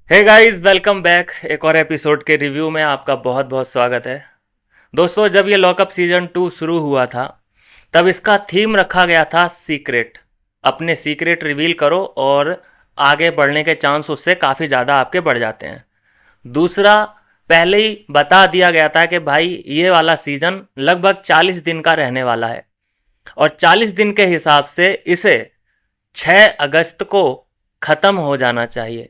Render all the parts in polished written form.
Hey guys, welcome back. एक और episode के रिव्यू में आपका बहुत बहुत स्वागत है। दोस्तों, जब ये लॉकअप सीजन 2 शुरू हुआ था तब इसका थीम रखा गया था सीक्रेट। अपने सीक्रेट रिवील करो और आगे बढ़ने के चांस उससे काफ़ी ज़्यादा आपके बढ़ जाते हैं। दूसरा, पहले ही बता दिया गया था कि भाई ये वाला सीजन लगभग 40 दिन का रहने वाला है और 40 दिन के हिसाब से इसे 6 अगस्त को ख़त्म हो जाना चाहिए,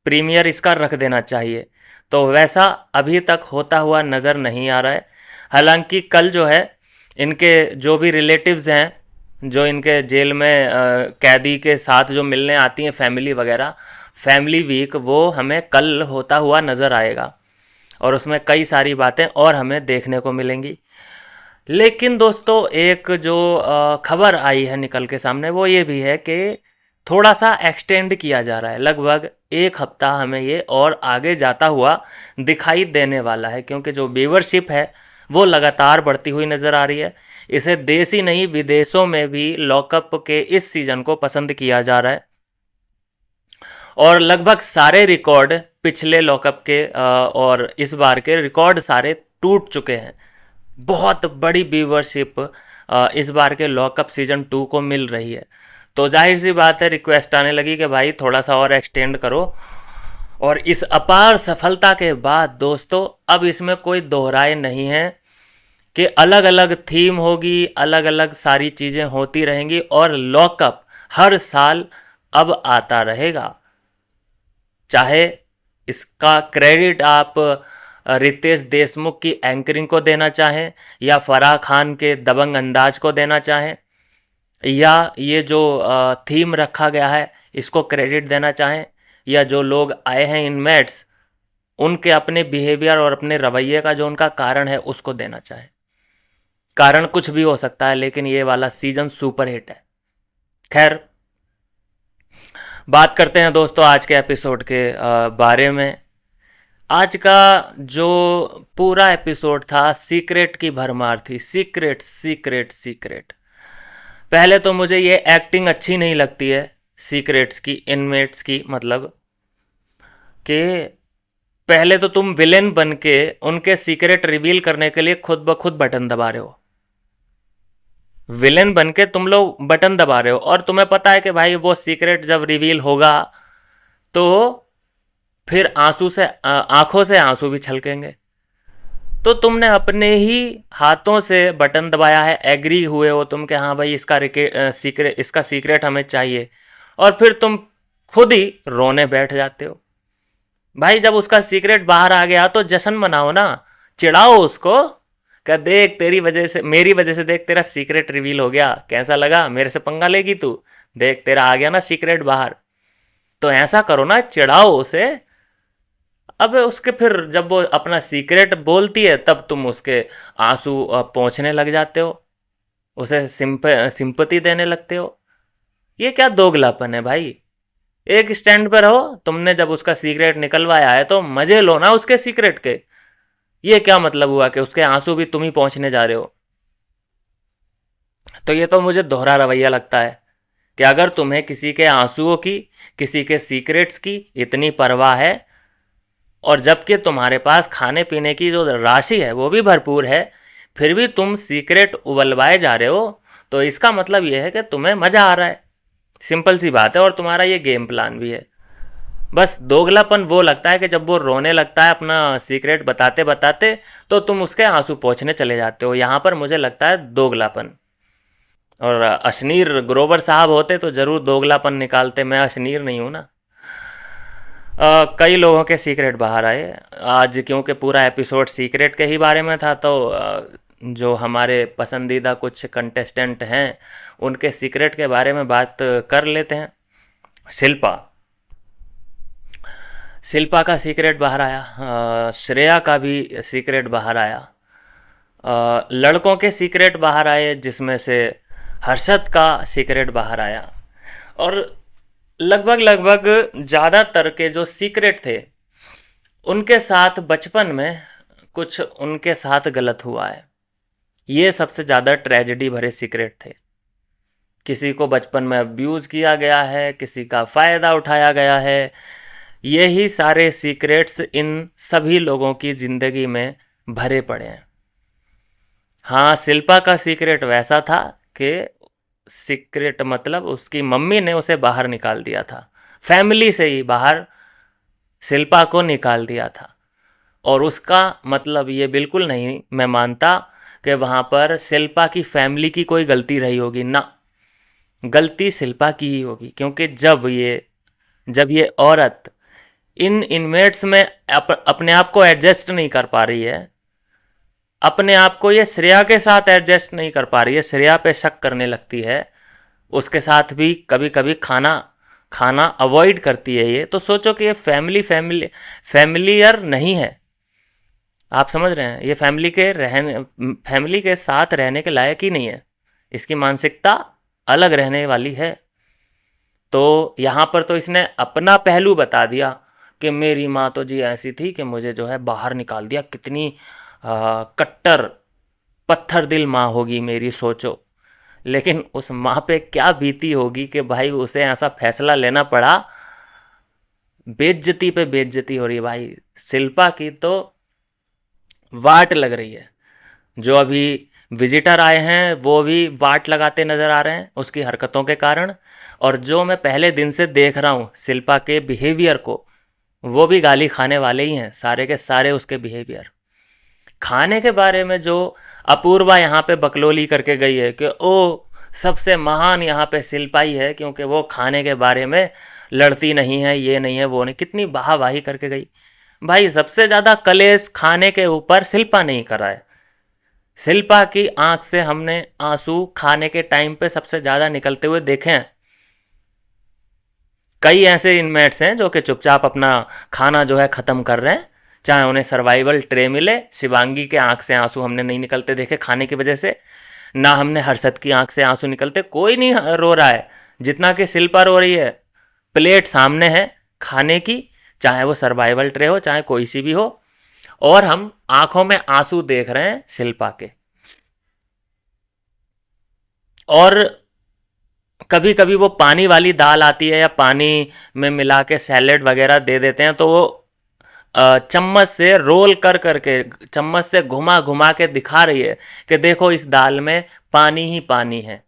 प्रीमियर इसका रख देना चाहिए। तो वैसा अभी तक होता हुआ नज़र नहीं आ रहा है। हालांकि कल जो है, इनके जो भी रिलेटिव्स हैं, जो इनके जेल में कैदी के साथ जो मिलने आती हैं, फैमिली वगैरह, फैमिली वीक, वो हमें कल होता हुआ नज़र आएगा और उसमें कई सारी बातें और हमें देखने को मिलेंगी। लेकिन दोस्तों, एक जो खबर आई है निकल के सामने, वो ये भी है कि थोड़ा सा एक्सटेंड किया जा रहा है। लगभग एक हफ्ता हमें ये और आगे जाता हुआ दिखाई देने वाला है, क्योंकि जो व्यूवरशिप है वो लगातार बढ़ती हुई नज़र आ रही है। इसे देश ही नहीं, विदेशों में भी लॉकअप के इस सीज़न को पसंद किया जा रहा है और लगभग सारे रिकॉर्ड पिछले लॉकअप के और इस बार के रिकॉर्ड सारे टूट चुके हैं। बहुत बड़ी व्यूवरशिप इस बार के लॉकअप सीजन 2 को मिल रही है। तो जाहिर सी बात है, रिक्वेस्ट आने लगी कि भाई थोड़ा सा और एक्सटेंड करो। और इस अपार सफलता के बाद दोस्तों, अब इसमें कोई दोहराए नहीं है कि अलग अलग थीम होगी, अलग अलग सारी चीज़ें होती रहेंगी और लॉकअप हर साल अब आता रहेगा। चाहे इसका क्रेडिट आप रितेश देशमुख की एंकरिंग को देना चाहें, या फराह खान के दबंग अंदाज को देना चाहें, या ये जो थीम रखा गया है इसको क्रेडिट देना चाहें, या जो लोग आए हैं इनमेट्स उनके अपने बिहेवियर और अपने रवैये का जो उनका कारण है उसको देना चाहें। कारण कुछ भी हो सकता है, लेकिन ये वाला सीजन सुपर हिट है। खैर, बात करते हैं दोस्तों आज के एपिसोड के बारे में। आज का जो पूरा एपिसोड था, सीक्रेट की भरमार थी। Secret secret secret. पहले तो मुझे ये एक्टिंग अच्छी नहीं लगती है सीक्रेट्स की, इनमेट्स की, मतलब कि पहले तो तुम विलेन बन के उनके सीक्रेट रिवील करने के लिए खुद ब खुद बटन दबा रहे हो। विलेन बन के तुम लोग बटन दबा रहे हो और तुम्हें पता है कि भाई वो सीक्रेट जब रिवील होगा तो फिर आंखों से आंसू भी छलकेंगे। तो तुमने अपने ही हाथों से बटन दबाया है, एग्री हुए हो तुम कि हाँ भाई इसका सीक्रेट हमें चाहिए, और फिर तुम खुद ही रोने बैठ जाते हो। भाई, जब उसका सीक्रेट बाहर आ गया तो जश्न मनाओ ना, चिढ़ाओ उसको। क्या, देख तेरी वजह से, मेरी वजह से देख तेरा सीक्रेट रिवील हो गया, कैसा लगा, मेरे से पंगा लेगी तू, देख तेरा आ गया ना सीक्रेट बाहर। तो ऐसा करो ना, चिढ़ाओ उसे। अब उसके फिर जब वो अपना सीक्रेट बोलती है तब तुम उसके आंसू पोंछने लग जाते हो, उसे सिंपति देने लगते हो। ये क्या दोगलापन है भाई। एक स्टैंड पर रहो। तुमने जब उसका सीक्रेट निकलवाया है तो मजे लो ना उसके सीक्रेट के। ये क्या मतलब हुआ कि उसके आंसू भी तुम ही पहुंचने जा रहे हो। तो ये तो मुझे दोहरा रवैया लगता है कि अगर तुम्हें किसी के आंसुओं की, किसी के सीक्रेट्स की इतनी परवाह है, और जबकि तुम्हारे पास खाने पीने की जो राशि है वो भी भरपूर है, फिर भी तुम सीक्रेट उबलवाए जा रहे हो, तो इसका मतलब ये है कि तुम्हें मज़ा आ रहा है। सिंपल सी बात है, और तुम्हारा ये गेम प्लान भी है। बस दोगलापन वो लगता है कि जब वो रोने लगता है अपना सीक्रेट बताते बताते, तो तुम उसके आंसू पोंछने चले जाते हो। यहाँ पर मुझे लगता है दोगलापन। और अशनीर ग्रोवर साहब होते तो ज़रूर दोगलापन निकालते। मैं अशनीर नहीं हूँ ना। कई लोगों के सीक्रेट बाहर आए आज, क्योंकि पूरा एपिसोड सीक्रेट के ही बारे में था। तो जो हमारे पसंदीदा कुछ कंटेस्टेंट हैं उनके सीक्रेट के बारे में बात कर लेते हैं। शिल्पा शिल्पा का सीक्रेट बाहर आया, श्रेया का भी सीक्रेट बाहर आया, लड़कों के सीक्रेट बाहर आए, जिसमें से हर्षद का सीक्रेट बाहर आया। और लगभग लगभग ज़्यादातर के जो सीक्रेट थे उनके साथ बचपन में कुछ उनके साथ गलत हुआ है। ये सबसे ज़्यादा ट्रेजेडी भरे सीक्रेट थे। किसी को बचपन में अब्यूज़ किया गया है, किसी का फ़ायदा उठाया गया है, यही सारे सीक्रेट्स इन सभी लोगों की ज़िंदगी में भरे पड़े हैं। हाँ, शिल्पा का सीक्रेट वैसा था कि सीक्रेट मतलब उसकी मम्मी ने उसे बाहर निकाल दिया था, फैमिली से ही बाहर शिल्पा को निकाल दिया था। और उसका मतलब ये बिल्कुल नहीं मैं मानता कि वहाँ पर शिल्पा की फैमिली की कोई गलती रही होगी ना, गलती शिल्पा की ही होगी। क्योंकि जब ये औरत इन इनमेट्स में अपने आप को एडजस्ट नहीं कर पा रही है, अपने आप को ये श्रेया के साथ एडजस्ट नहीं कर पा रही है, श्रेया पे शक करने लगती है, उसके साथ भी कभी कभी खाना खाना अवॉइड करती है ये, तो सोचो कि ये फैमिलियर नहीं है। आप समझ रहे हैं, ये फैमिली के साथ रहने के लायक ही नहीं है, इसकी मानसिकता अलग रहने वाली है। तो यहाँ पर तो इसने अपना पहलू बता दिया कि मेरी माँ तो जी ऐसी थी कि मुझे जो है बाहर निकाल दिया। कितनी कट्टर पत्थर दिल माँ होगी मेरी, सोचो। लेकिन उस माँ पे क्या बीती होगी कि भाई उसे ऐसा फैसला लेना पड़ा। बेइज्जती पे बेइज्जती हो रही है भाई, शिल्पा की तो वाट लग रही है। जो अभी विजिटर आए हैं वो भी वाट लगाते नज़र आ रहे हैं उसकी हरकतों के कारण। और जो मैं पहले दिन से देख रहा हूँ शिल्पा के बिहेवियर को, वो भी गाली खाने वाले ही हैं, सारे के सारे उसके बिहेवियर। खाने के बारे में जो अपूर्वा यहाँ पे बकलोली करके गई है कि ओ सबसे महान यहाँ पे शिल्पा ही है क्योंकि वो खाने के बारे में लड़ती नहीं है, ये नहीं है वो नहीं, कितनी वाहवाही करके गई। भाई सबसे ज़्यादा कलेश खाने के ऊपर शिल्पा नहीं करा है। शिल्पा की आंख से हमने आंसू खाने के टाइम पे सबसे ज़्यादा निकलते हुए देखे हैं। कई ऐसे इनमेट्स हैं जो कि चुपचाप अपना खाना जो है ख़त्म कर रहे हैं, चाहे उन्हें सर्वाइवल ट्रे मिले। शिवांगी के आंख से आंसू हमने नहीं निकलते देखे खाने की वजह से, ना हमने हर्षद की आंख से आंसू निकलते। कोई नहीं रो रहा है जितना कि शिल्पा रो रही है। प्लेट सामने है खाने की, चाहे वो सर्वाइवल ट्रे हो चाहे कोई सी भी हो, और हम आंखों में आंसू देख रहे हैं शिल्पा के। और कभी कभी वो पानी वाली दाल आती है या पानी में मिला के सैलेड वगैरह दे देते हैं, तो वो चम्मच से रोल कर करके, चम्मच से घुमा घुमा के दिखा रही है कि देखो इस दाल में पानी ही पानी है।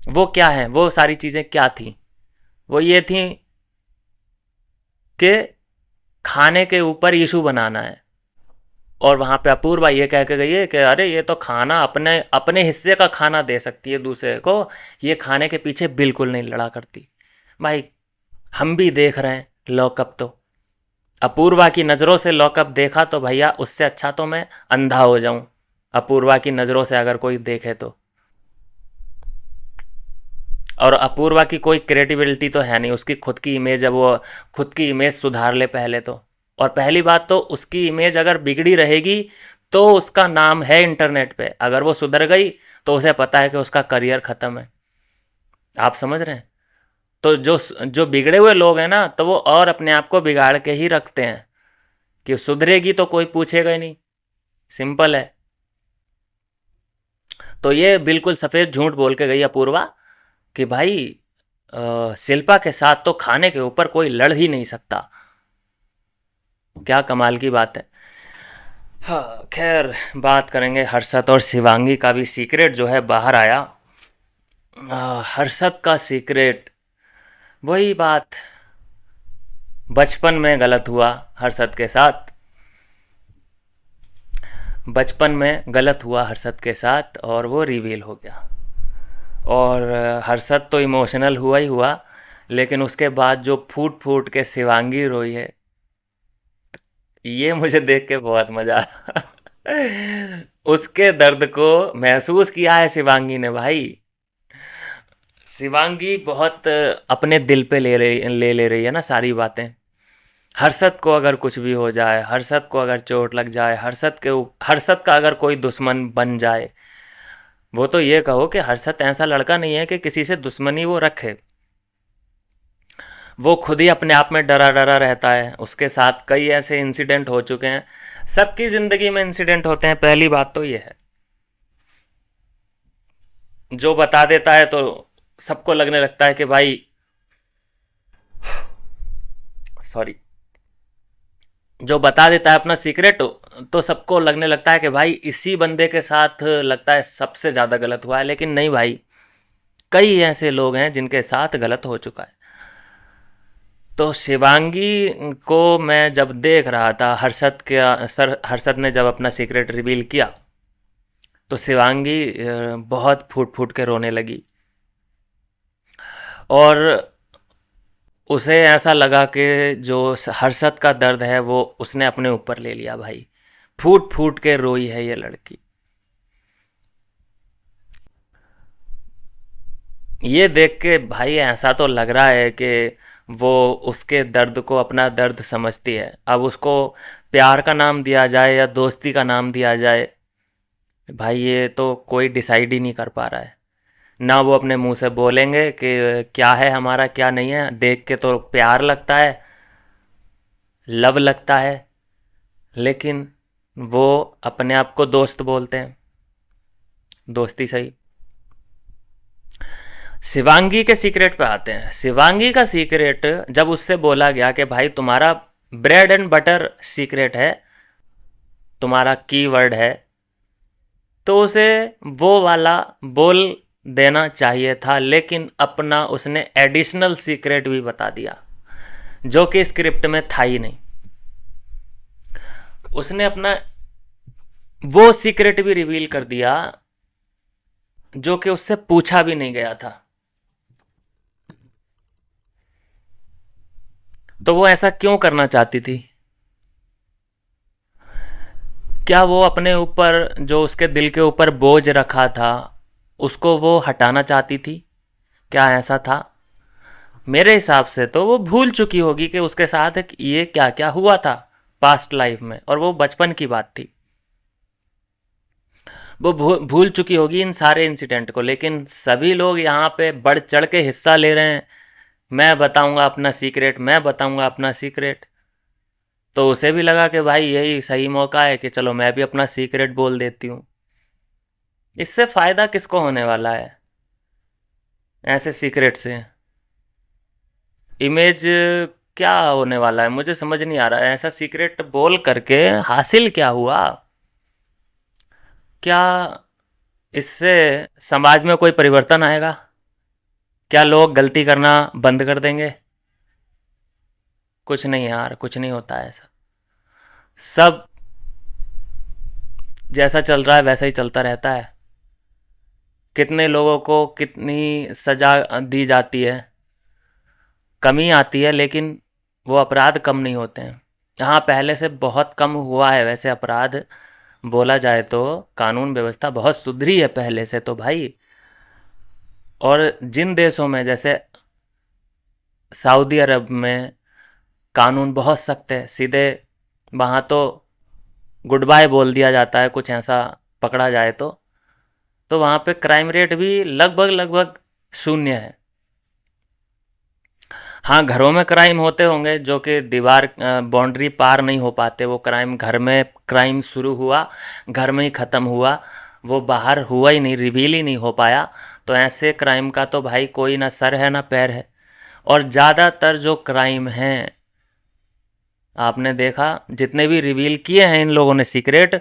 वो क्या है, वो सारी चीज़ें क्या थी? वो ये थी कि खाने के ऊपर इशू बनाना है। और वहाँ पे अपूर्वा ये कह के गई है कि अरे ये तो खाना अपने अपने हिस्से का खाना दे सकती है दूसरे को, ये खाने के पीछे बिल्कुल नहीं लड़ा करती। भाई हम भी देख रहे हैं लॉकअप, तो अपूर्वा की नज़रों से लॉकअप देखा तो भैया उससे अच्छा तो मैं अंधा हो जाऊं अपूर्वा की नज़रों से अगर कोई देखे तो। और अपूर्वा की कोई क्रिएटिविटी तो है नहीं, उसकी खुद की इमेज है, वो खुद की इमेज सुधार ले पहले तो। और पहली बात तो उसकी इमेज अगर बिगड़ी रहेगी तो उसका नाम है इंटरनेट पे, अगर वो सुधर गई तो उसे पता है कि उसका करियर ख़त्म है। आप समझ रहे हैं? तो जो जो बिगड़े हुए लोग हैं ना, तो वो और अपने आप को बिगाड़ के ही रखते हैं कि सुधरेगी तो कोई पूछेगा ही नहीं, सिंपल है। तो ये बिल्कुल सफ़ेद झूठ बोल के गई अपूर्वा कि भाई शिल्पा के साथ तो खाने के ऊपर कोई लड़ ही नहीं सकता। क्या कमाल की बात है। हाँ खैर, बात करेंगे हर्षद और शिवांगी का भी सीक्रेट जो है बाहर आया। हर्षद का सीक्रेट, वही बात, बचपन में गलत हुआ हर्षद के साथ, बचपन में गलत हुआ हर्षद के साथ और वो रिवील हो गया। और हर्षद तो इमोशनल हुआ ही हुआ, लेकिन उसके बाद जो फूट फूट के शिवांगी रोई है, ये मुझे देख के बहुत मजा आया। उसके दर्द को महसूस किया है शिवांगी ने भाई। शिवांगी बहुत अपने दिल पे ले रही है ना सारी बातें। हर्षद को अगर कुछ भी हो जाए, हर्षद को अगर चोट लग जाए, हर्षद का अगर कोई दुश्मन बन जाए, वो तो ये कहो कि हर्षद ऐसा लड़का नहीं है कि किसी से दुश्मनी वो रखे। वो खुद ही अपने आप में डरा डरा रहता है। उसके साथ कई ऐसे इंसिडेंट हो चुके हैं, सबकी ज़िंदगी में इंसिडेंट होते हैं, पहली बात तो ये है। जो बता देता है तो सबको लगने लगता है कि भाई सॉरी, जो बता देता है अपना सीक्रेट, तो सबको लगने लगता है कि भाई इसी बंदे के साथ लगता है सबसे ज़्यादा गलत हुआ है। लेकिन नहीं भाई, कई ऐसे लोग हैं जिनके साथ गलत हो चुका है। तो शिवांगी को मैं जब देख रहा था, हर्षद ने जब अपना सीक्रेट रिवील किया, तो शिवांगी बहुत फूट फूट के रोने लगी। और उसे ऐसा लगा कि जो हर्षद का दर्द है वो उसने अपने ऊपर ले लिया भाई। फूट फूट के रोई है ये लड़की। ये देख के भाई ऐसा तो लग रहा है कि वो उसके दर्द को अपना दर्द समझती है। अब उसको प्यार का नाम दिया जाए या दोस्ती का नाम दिया जाए, भाई ये तो कोई डिसाइड ही नहीं कर पा रहा है। ना वो अपने मुंह से बोलेंगे कि क्या है हमारा क्या नहीं है। देख के तो प्यार लगता है, लव लगता है, लेकिन वो अपने आप को दोस्त बोलते हैं। दोस्ती सही। शिवांगी के सीक्रेट पे आते हैं। शिवांगी का सीक्रेट जब उससे बोला गया कि भाई तुम्हारा ब्रेड एंड बटर सीक्रेट है, तुम्हारा कीवर्ड है, तो उसे वो वाला बोल देना चाहिए था। लेकिन अपना उसने एडिशनल सीक्रेट भी बता दिया जो कि स्क्रिप्ट में था ही नहीं। उसने अपना वो सीक्रेट भी रिवील कर दिया जो कि उससे पूछा भी नहीं गया था। तो वो ऐसा क्यों करना चाहती थी? क्या वो अपने ऊपर जो उसके दिल के ऊपर बोझ रखा था उसको वो हटाना चाहती थी? क्या ऐसा था? मेरे हिसाब से तो वो भूल चुकी होगी कि उसके साथ ये क्या क्या हुआ था पास्ट लाइफ में, और वो बचपन की बात थी। वो भूल चुकी होगी इन सारे इंसिडेंट को। लेकिन सभी लोग यहाँ पे बढ़ चढ़ के हिस्सा ले रहे हैं, मैं बताऊंगा अपना सीक्रेट, मैं बताऊंगा अपना सीक्रेट। तो उसे भी लगा कि भाई यही सही मौका है कि चलो मैं भी अपना सीक्रेट बोल देती हूँ। इससे फ़ायदा किसको होने वाला है ऐसे सीक्रेट से? इमेज क्या होने वाला है मुझे समझ नहीं आ रहा है। ऐसा सीक्रेट बोल करके हासिल क्या हुआ? क्या इससे समाज में कोई परिवर्तन आएगा? क्या लोग गलती करना बंद कर देंगे? कुछ नहीं यार, कुछ नहीं होता है ऐसा। सब जैसा चल रहा है वैसा ही चलता रहता है। कितने लोगों को कितनी सजा दी जाती है, कमी आती है, लेकिन वो अपराध कम नहीं होते हैं। हाँ, पहले से बहुत कम हुआ है वैसे अपराध। बोला जाए तो कानून व्यवस्था बहुत सुधरी है पहले से तो भाई। और जिन देशों में जैसे सऊदी अरब में कानून बहुत सख्त है, सीधे वहाँ तो गुड बाय बोल दिया जाता है कुछ ऐसा पकड़ा जाए तो वहाँ पे क्राइम रेट भी लगभग लगभग शून्य है। हाँ, घरों में क्राइम होते होंगे जो कि दीवार बाउंड्री पार नहीं हो पाते। वो क्राइम घर में क्राइम शुरू हुआ, घर में ही ख़त्म हुआ, वो बाहर हुआ ही नहीं, रिवील ही नहीं हो पाया। तो ऐसे क्राइम का तो भाई कोई ना सर है ना पैर है। और ज़्यादातर जो क्राइम हैं, आपने देखा जितने भी रिवील किए हैं इन लोगों ने सीक्रेट,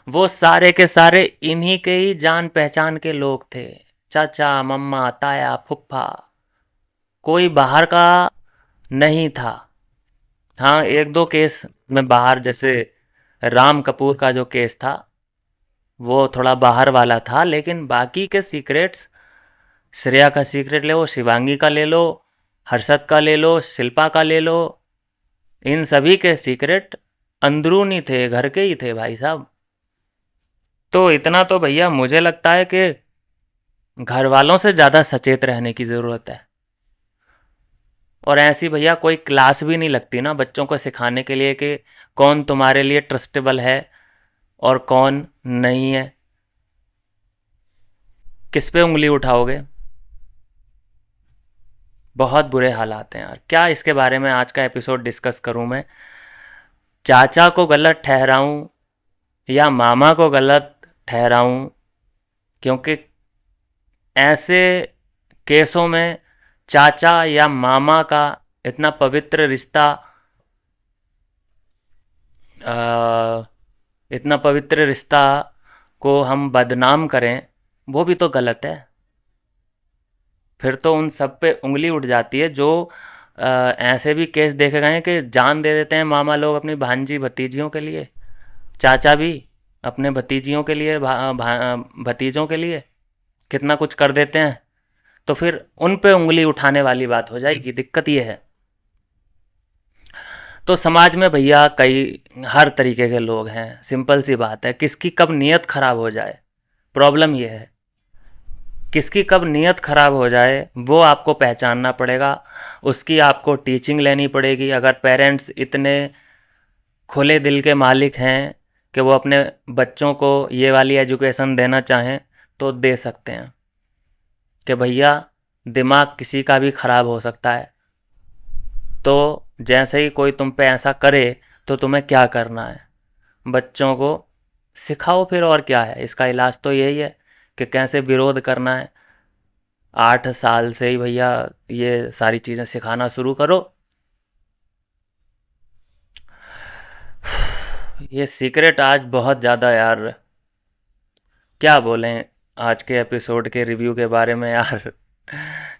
वो सारे के सारे इन्हीं के ही जान पहचान के लोग थे। चाचा, मम्मा, ताया, फुफ्फा, कोई बाहर का नहीं था। हाँ, एक दो केस में बाहर, जैसे राम कपूर का जो केस था वो थोड़ा बाहर वाला था। लेकिन बाकी के सीक्रेट्स, श्रेया का सीक्रेट ले लो, शिवांगी का ले लो, हर्षद का ले लो, शिल्पा का ले लो, इन सभी के सीक्रेट अंदरूनी थे, घर के ही थे भाई साहब। तो इतना तो भैया मुझे लगता है कि घर वालों से ज़्यादा सचेत रहने की ज़रूरत है। और ऐसी भैया कोई क्लास भी नहीं लगती ना बच्चों को सिखाने के लिए कि कौन तुम्हारे लिए ट्रस्टेबल है और कौन नहीं है। किस पे उंगली उठाओगे? बहुत बुरे हालात हैं यार। क्या इसके बारे में आज का एपिसोड डिस्कस करूं मैं? चाचा को गलत ठहराऊं या मामा को गलत ठहराऊं? क्योंकि ऐसे केसों में चाचा या मामा का इतना पवित्र रिश्ता अ, इतना पवित्र रिश्ता को हम बदनाम करें, वो भी तो गलत है। फिर तो उन सब पे उंगली उठ जाती है जो ऐसे भी केस देखे गए हैं कि जान दे देते हैं मामा लोग अपनी भांजी भतीजियों के लिए, चाचा भी अपने भतीजियों के लिए, भतीजों के लिए कितना कुछ कर देते हैं। तो फिर उन पे उंगली उठाने वाली बात हो जाएगी, दिक्कत ये है। तो समाज में भैया कई हर तरीके के लोग हैं, सिंपल सी बात है, किसकी कब नीयत खराब हो जाए, प्रॉब्लम ये है। किसकी कब नीयत खराब हो जाए वो आपको पहचानना पड़ेगा, उसकी आपको टीचिंग लेनी पड़ेगी। अगर पेरेंट्स इतने खुले दिल के मालिक हैं कि वो अपने बच्चों को ये वाली एजुकेशन देना चाहें तो दे सकते हैं कि भैया दिमाग किसी का भी ख़राब हो सकता है, तो जैसे ही कोई तुम पे ऐसा करे तो तुम्हें क्या करना है, बच्चों को सिखाओ। फिर और क्या है, इसका इलाज तो यही है कि कैसे विरोध करना है। 8 साल से ही भैया ये सारी चीज़ें सिखाना शुरू करो। ये सीक्रेट आज बहुत ज़्यादा यार, क्या बोलें आज के एपिसोड के रिव्यू के बारे में यार।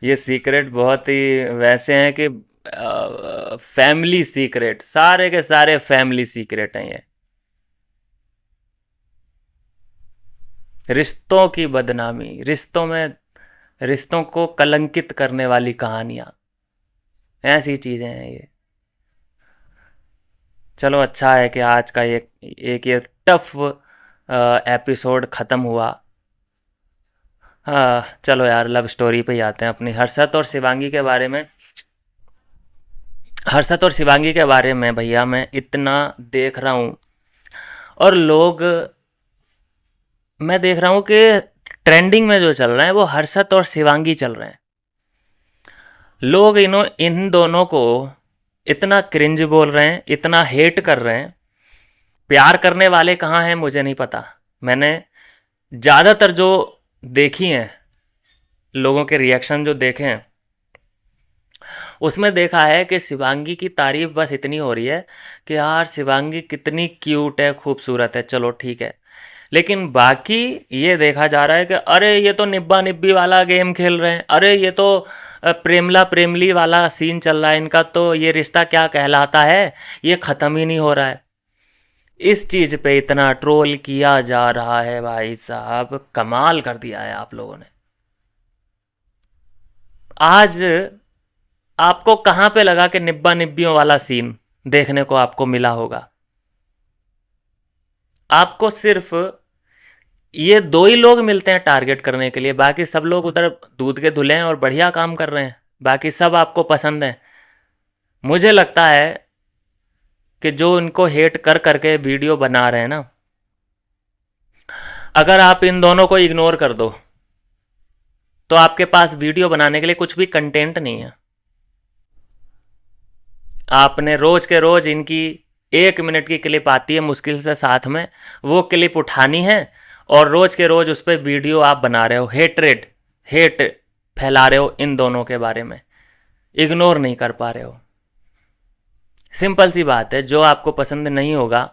ये सीक्रेट बहुत ही वैसे हैं कि फैमिली सीक्रेट, सारे के सारे फैमिली सीक्रेट हैं ये। रिश्तों की बदनामी, रिश्तों को कलंकित करने वाली कहानियाँ, ऐसी चीज़ें हैं ये। चलो अच्छा है कि आज का एक ये टफ एपिसोड ख़त्म हुआ। हाँ चलो यार, लव स्टोरी पे ही आते हैं अपनी। हर्षद और शिवांगी के बारे में भैया मैं इतना देख रहा हूँ, और मैं देख रहा हूँ कि ट्रेंडिंग में जो चल रहे हैं वो हर्षद और शिवांगी चल रहे हैं। लोग इन दोनों को इतना क्रिंज बोल रहे हैं, इतना हेट कर रहे हैं। प्यार करने वाले कहाँ हैं मुझे नहीं पता। मैंने ज़्यादातर जो देखी हैं, लोगों के रिएक्शन जो देखे हैं, उसमें देखा है कि शिवांगी की तारीफ बस इतनी हो रही है कि यार शिवांगी कितनी क्यूट है, खूबसूरत है, चलो ठीक है। लेकिन बाकी ये देखा जा रहा है कि अरे ये तो निब्बा निब्बी वाला गेम खेल रहे हैं, अरे ये तो प्रेमला प्रेमली वाला सीन चल रहा है इनका, तो ये रिश्ता क्या कहलाता है, ये ख़त्म ही नहीं हो रहा है। इस चीज़ पे इतना ट्रोल किया जा रहा है भाई साहब, कमाल कर दिया है आप लोगों ने। आज आपको कहाँ पे लगा कि निब्बा निब्बियों वाला सीन देखने को आपको मिला होगा? आपको सिर्फ ये दो ही लोग मिलते हैं टारगेट करने के लिए, बाकी सब लोग उधर दूध के धुले हैं और बढ़िया काम कर रहे हैं, बाकी सब आपको पसंद हैं। मुझे लगता है कि जो इनको हेट कर करके वीडियो बना रहे हैं ना, अगर आप इन दोनों को इग्नोर कर दो तो आपके पास वीडियो बनाने के लिए कुछ भी कंटेंट नहीं है। आपने रोज के रोज इनकी 1 मिनट की क्लिप आती है मुश्किल से साथ में, वो क्लिप उठानी है और रोज के रोज उस पर वीडियो आप बना रहे हो, हेट फैला रहे हो इन दोनों के बारे में, इग्नोर नहीं कर पा रहे हो। सिंपल सी बात है, जो आपको पसंद नहीं होगा,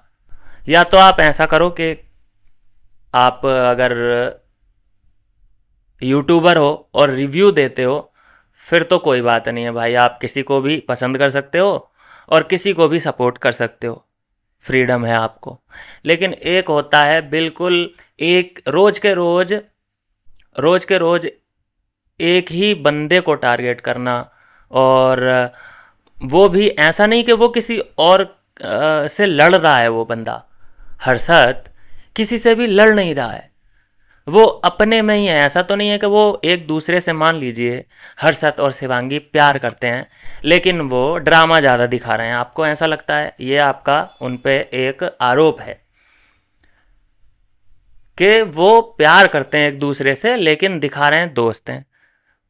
या तो आप ऐसा करो कि आप अगर यूट्यूबर हो और रिव्यू देते हो फिर तो कोई बात नहीं है भाई, आप किसी को भी पसंद कर सकते हो और किसी को भी सपोर्ट कर सकते हो, फ्रीडम है आपको। लेकिन एक होता है बिल्कुल, एक रोज के रोज एक ही बंदे को टारगेट करना, और वो भी ऐसा नहीं कि वो किसी और से लड़ रहा है। वो बंदा हर्षद किसी से भी लड़ नहीं रहा है, वो अपने में ही है। ऐसा तो नहीं है कि वो एक दूसरे से, मान लीजिए हर्षद और शिवांगी प्यार करते हैं लेकिन वो ड्रामा ज़्यादा दिखा रहे हैं, आपको ऐसा लगता है, ये आपका उन पे एक आरोप है कि वो प्यार करते हैं एक दूसरे से लेकिन दिखा रहे हैं दोस्त हैं।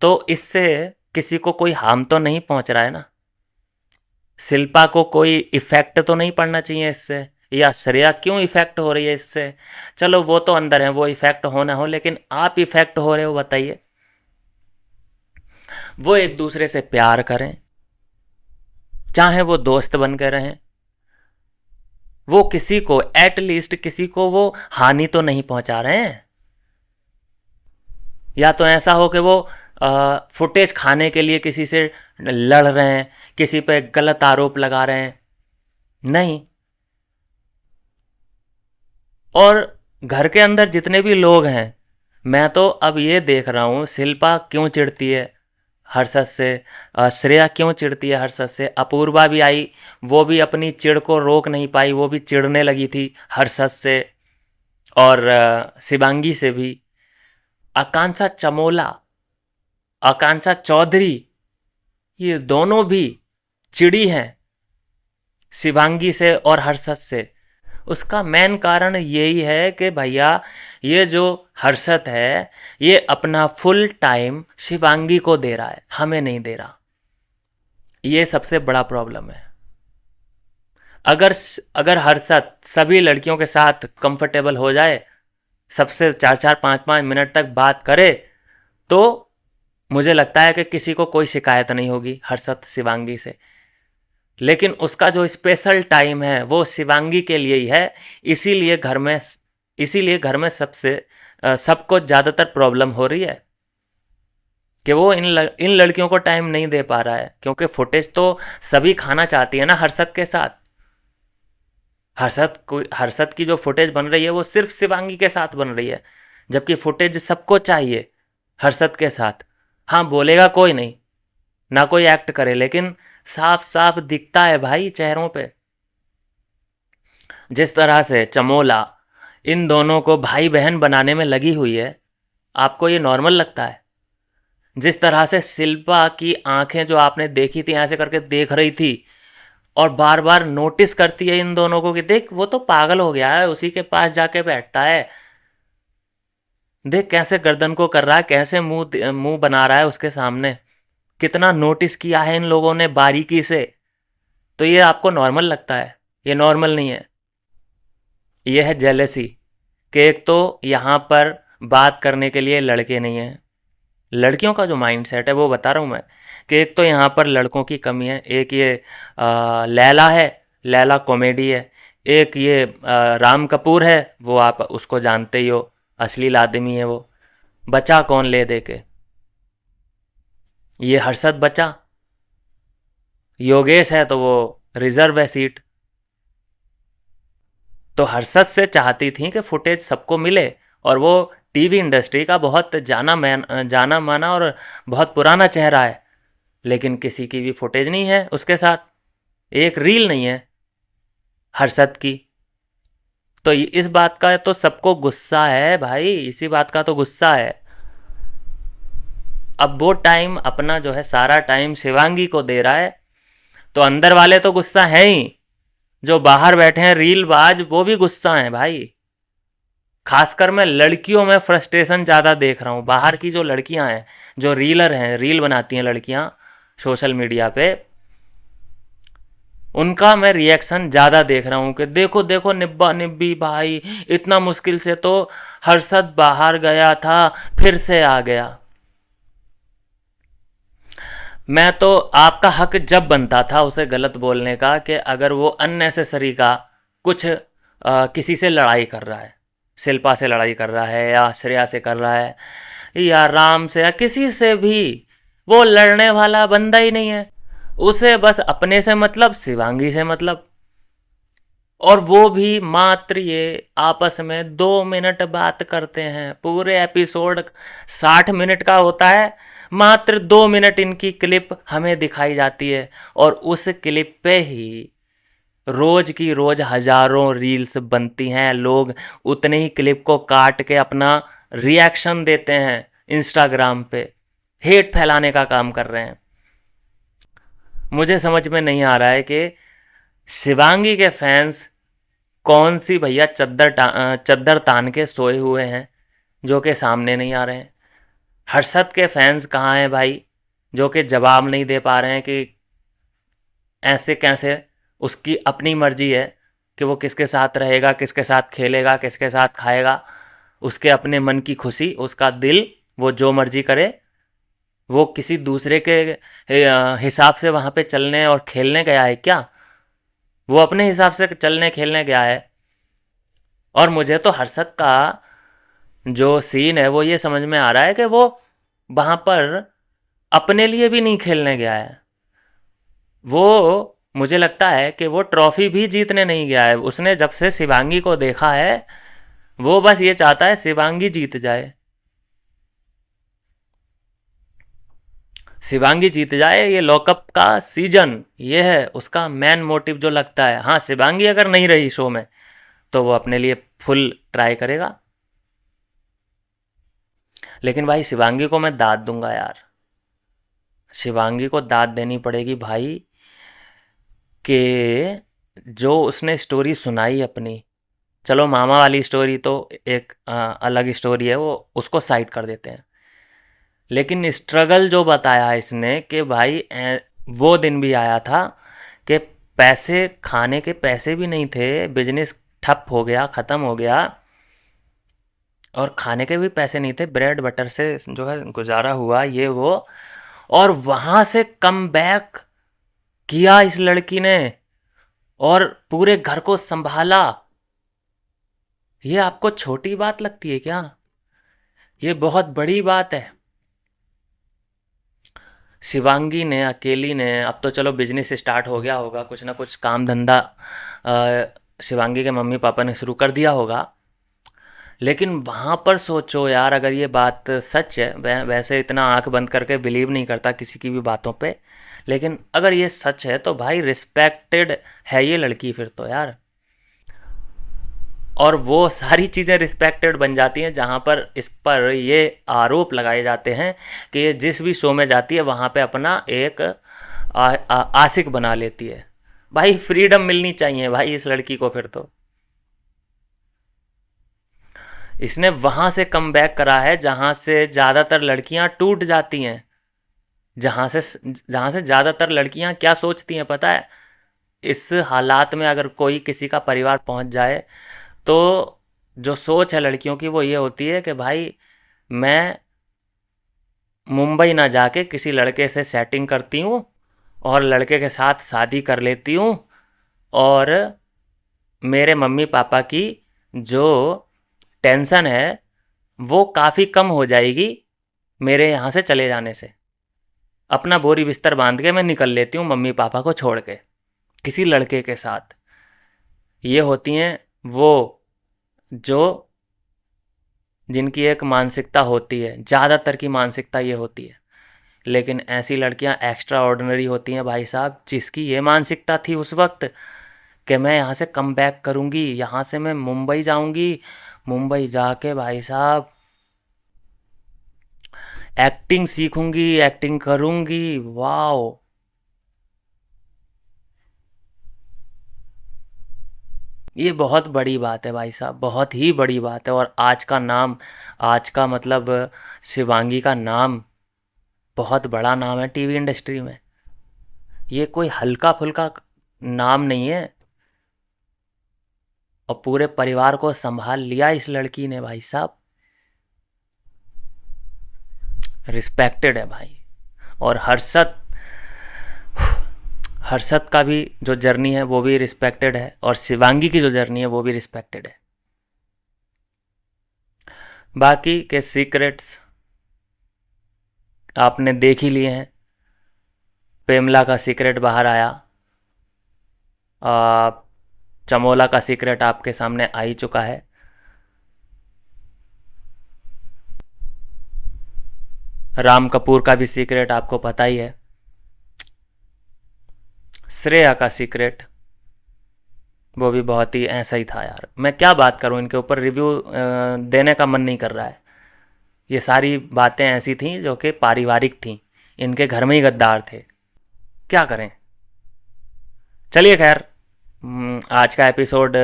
तो इससे किसी को कोई हार्म तो नहीं पहुंच रहा है ना, शिल्पा को कोई इफेक्ट तो नहीं पड़ना चाहिए इससे, या श्रेया क्यों इफेक्ट हो रही है इससे? चलो वो तो अंदर है, वो इफेक्ट हो ना हो, लेकिन आप इफेक्ट हो रहे हो, बताइए। वो एक दूसरे से प्यार करें, चाहे वो दोस्त बन के रहें, वो किसी को, एटलीस्ट किसी को वो हानि तो नहीं पहुंचा रहे हैं। या तो ऐसा हो कि वो फुटेज खाने के लिए किसी से लड़ रहे हैं, किसी पे गलत आरोप लगा रहे हैं, नहीं। और घर के अंदर जितने भी लोग हैं, मैं तो अब ये देख रहा हूँ, शिल्पा क्यों चिढ़ती है हर्षद से, श्रेया क्यों चिढ़ती है हर्षद से, अपूर्वा भी आई, वो भी अपनी चिढ़ को रोक नहीं पाई, वो भी चिढ़ने लगी थी हर्षद से और शिवांगी से भी। आकांक्षा चमोला, आकांक्षा चौधरी, ये दोनों भी चिड़ी हैं शिवांगी से और हर्षद से। उसका मेन कारण यही है कि भैया ये जो हर्षद है ये अपना फुल टाइम शिवांगी को दे रहा है, हमें नहीं दे रहा। ये सबसे बड़ा प्रॉब्लम है। अगर अगर हर्षद सभी लड़कियों के साथ कंफर्टेबल हो जाए, सबसे 4-4 5-5 मिनट तक बात करे, तो मुझे लगता है कि किसी को कोई शिकायत नहीं होगी हर्षद शिवांगी से। लेकिन उसका जो स्पेशल टाइम है वो शिवांगी के लिए ही है, इसीलिए घर में सबको ज़्यादातर प्रॉब्लम हो रही है कि वो इन लड़कियों को टाइम नहीं दे पा रहा है। क्योंकि फुटेज तो सभी खाना चाहती है ना हर्षद के साथ। हर्षद की जो फुटेज बन रही है वो सिर्फ शिवांगी के साथ बन रही है, जबकि फुटेज सबको चाहिए हर्षद के साथ। हाँ, बोलेगा कोई नहीं, ना कोई एक्ट करे, लेकिन साफ साफ दिखता है भाई चेहरों पे। जिस तरह से चमोला इन दोनों को भाई बहन बनाने में लगी हुई है, आपको ये नॉर्मल लगता है? जिस तरह से शिल्पा की आंखें जो आपने देखी थी, ऐसे करके देख रही थी और बार बार नोटिस करती है इन दोनों को कि देख वो तो पागल हो गया है, उसी के पास जाके बैठता है, देख कैसे गर्दन को कर रहा है, कैसे मुंह मुंह बना रहा है उसके सामने, कितना नोटिस किया है इन लोगों ने बारीकी से। तो ये आपको नॉर्मल लगता है? ये नॉर्मल नहीं है, ये है जेलेसी। कि एक तो यहाँ पर बात करने के लिए लड़के नहीं हैं। लड़कियों का जो माइंडसेट है वो बता रहा हूँ मैं, कि एक तो यहाँ पर लड़कों की कमी है। एक ये लैला है, लैला कॉमेडी है। एक ये राम कपूर है, वो आप उसको जानते ही हो, अश्लील आदमी है वो। बचा कौन ले दे के? ये हर्षद बचा। योगेश है तो वो रिजर्व है सीट। तो हर्षद से चाहती थी कि फुटेज सबको मिले, और वो टीवी इंडस्ट्री का बहुत जाना माना और बहुत पुराना चेहरा है, लेकिन किसी की भी फुटेज नहीं है उसके साथ, एक रील नहीं है हर्षद की। तो इस बात का तो सबको गुस्सा है भाई, इसी बात का तो गुस्सा है। अब वो टाइम अपना जो है सारा टाइम शिवांगी को दे रहा है, तो अंदर वाले तो गुस्सा है ही, जो बाहर बैठे हैं रील बाज वो भी गुस्सा हैं भाई। खासकर मैं लड़कियों में फ्रस्ट्रेशन ज़्यादा देख रहा हूँ। बाहर की जो लड़कियां हैं, जो रीलर हैं, रील बनाती हैं लड़कियां सोशल मीडिया पे, उनका मैं रिएक्शन ज़्यादा देख रहा हूँ कि देखो देखो निब्बा निब्बी भाई, इतना मुश्किल से तो हर्षद बाहर गया था, फिर से आ गया। मैं तो आपका हक जब बनता था उसे गलत बोलने का, कि अगर वो अननेसेसरी का कुछ किसी से लड़ाई कर रहा है, शिल्पा से लड़ाई कर रहा है या श्रेया से कर रहा है या राम से या किसी से भी, वो लड़ने वाला बंदा ही नहीं है। उसे बस अपने से मतलब, शिवांगी से मतलब, और वो भी मात्र ये आपस में 2 मिनट बात करते हैं। पूरे एपिसोड 60 मिनट का होता है, मात्र 2 मिनट इनकी क्लिप हमें दिखाई जाती है, और उस क्लिप पे ही रोज की रोज हजारों रील्स बनती हैं। लोग उतने ही क्लिप को काट के अपना रिएक्शन देते हैं इंस्टाग्राम पे, हेट फैलाने का काम कर रहे हैं। मुझे समझ में नहीं आ रहा है कि शिवांगी के फैंस कौन सी भैया चद्दर तान के सोए हुए हैं जो कि सामने नहीं आ रहे हैं। हर्षद के फैंस कहाँ हैं भाई, जो कि जवाब नहीं दे पा रहे हैं कि ऐसे कैसे, उसकी अपनी मर्जी है कि वो किसके साथ रहेगा, किसके साथ खेलेगा, किसके साथ खाएगा, उसके अपने मन की खुशी, उसका दिल, वो जो मर्जी करे। वो किसी दूसरे के हिसाब से वहाँ पे चलने और खेलने गया है क्या? वो अपने हिसाब से चलने खेलने गया है। और मुझे तो हर्षद का जो सीन है वो ये समझ में आ रहा है कि वो वहाँ पर अपने लिए भी नहीं खेलने गया है। वो मुझे लगता है कि वो ट्रॉफी भी जीतने नहीं गया है। उसने जब से शिवांगी को देखा है वो बस ये चाहता है शिवांगी जीत जाए, शिवांगी जीत जाए। ये लॉकअप का सीजन ये है उसका मेन मोटिव जो लगता है। हाँ, शिवांगी अगर नहीं रही शो में तो वो अपने लिए फुल ट्राई करेगा। लेकिन भाई शिवांगी को मैं दाद दूंगा यार, शिवांगी को दाद देनी पड़ेगी भाई कि जो उसने स्टोरी सुनाई अपनी, चलो मामा वाली स्टोरी तो एक अलग स्टोरी है, वो उसको साइड कर देते हैं। लेकिन स्ट्रगल जो बताया इसने कि भाई वो दिन भी आया था कि पैसे खाने के पैसे भी नहीं थे, बिजनेस ठप हो गया, ख़त्म हो गया, और खाने के भी पैसे नहीं थे, ब्रेड बटर से जो है गुजारा हुआ ये वो। और वहाँ से कम बैक किया इस लड़की ने और पूरे घर को संभाला। ये आपको छोटी बात लगती है क्या? ये बहुत बड़ी बात है। शिवांगी ने अकेली ने, अब तो चलो बिजनेस स्टार्ट हो गया होगा, कुछ ना कुछ काम धंधा शिवांगी के मम्मी पापा ने शुरू कर दिया होगा। लेकिन वहाँ पर सोचो यार, अगर ये बात सच है, वैसे इतना आंख बंद करके बिलीव नहीं करता किसी की भी बातों पे, लेकिन अगर ये सच है तो भाई रिस्पेक्टेड है ये लड़की फिर तो यार। और वो सारी चीज़ें रिस्पेक्टेड बन जाती हैं जहाँ पर इस पर ये आरोप लगाए जाते हैं कि ये जिस भी शो में जाती है वहाँ पे अपना एक आशिक बना लेती है। भाई फ्रीडम मिलनी चाहिए भाई इस लड़की को फिर तो। इसने वहाँ से कम बैक करा है जहाँ से ज़्यादातर लड़कियाँ टूट जाती हैं, जहाँ से ज़्यादातर लड़कियाँ क्या सोचती हैं पता है? इस हालात में अगर कोई किसी का परिवार पहुँच जाए तो जो सोच है लड़कियों की वो ये होती है कि भाई मैं मुंबई ना जाके किसी लड़के से सेटिंग करती हूँ और लड़के के साथ शादी कर लेती हूँ, और मेरे मम्मी पापा की जो टेंशन है वो काफ़ी कम हो जाएगी मेरे यहाँ से चले जाने से। अपना बोरी बिस्तर बांध के मैं निकल लेती हूँ मम्मी पापा को छोड़ के किसी लड़के के साथ। ये होती हैं वो जो जिनकी एक मानसिकता होती है, ज़्यादातर की मानसिकता ये होती है। लेकिन ऐसी लड़कियां एक्स्ट्रा ऑर्डिनरी होती हैं भाई साहब, जिसकी ये मानसिकता थी उस वक्त कि मैं यहाँ से कम बैक करूँगी, यहाँ से मैं मुंबई जाऊँगी, मुंबई जाके भाई साहब एक्टिंग सीखूँगी, एक्टिंग करूँगी। वाओ, ये बहुत बड़ी बात है भाई साहब, बहुत ही बड़ी बात है। और आज का नाम, आज का मतलब शिवांगी का नाम बहुत बड़ा नाम है टीवी इंडस्ट्री में। ये कोई हल्का फुल्का नाम नहीं है। और पूरे परिवार को संभाल लिया इस लड़की ने भाई साहब, रिस्पेक्टेड है भाई। और हर्षद, हर्षद का भी जो जर्नी है वो भी रिस्पेक्टेड है, और शिवांगी की जो जर्नी है वो भी रिस्पेक्टेड है। बाकी के सीक्रेट्स आपने देख ही लिए हैं। पेमला का सीक्रेट बाहर आया, चमोला का सीक्रेट आपके सामने आ ही चुका है। राम कपूर का भी सीक्रेट आपको पता ही है। श्रेया का सीक्रेट वो भी बहुत ही ऐसा ही था यार। मैं क्या बात करूं, इनके ऊपर रिव्यू देने का मन नहीं कर रहा है। ये सारी बातें ऐसी थीं जो कि पारिवारिक थीं, इनके घर में ही गद्दार थे, क्या करें। चलिए खैर, आज का एपिसोड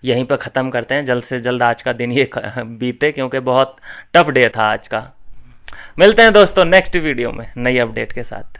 यहीं पर ख़त्म करते हैं। जल्द से जल्द आज का दिन ये बीते, क्योंकि बहुत टफ डे था आज का। मिलते हैं दोस्तों नेक्स्ट वीडियो में नई अपडेट के साथ।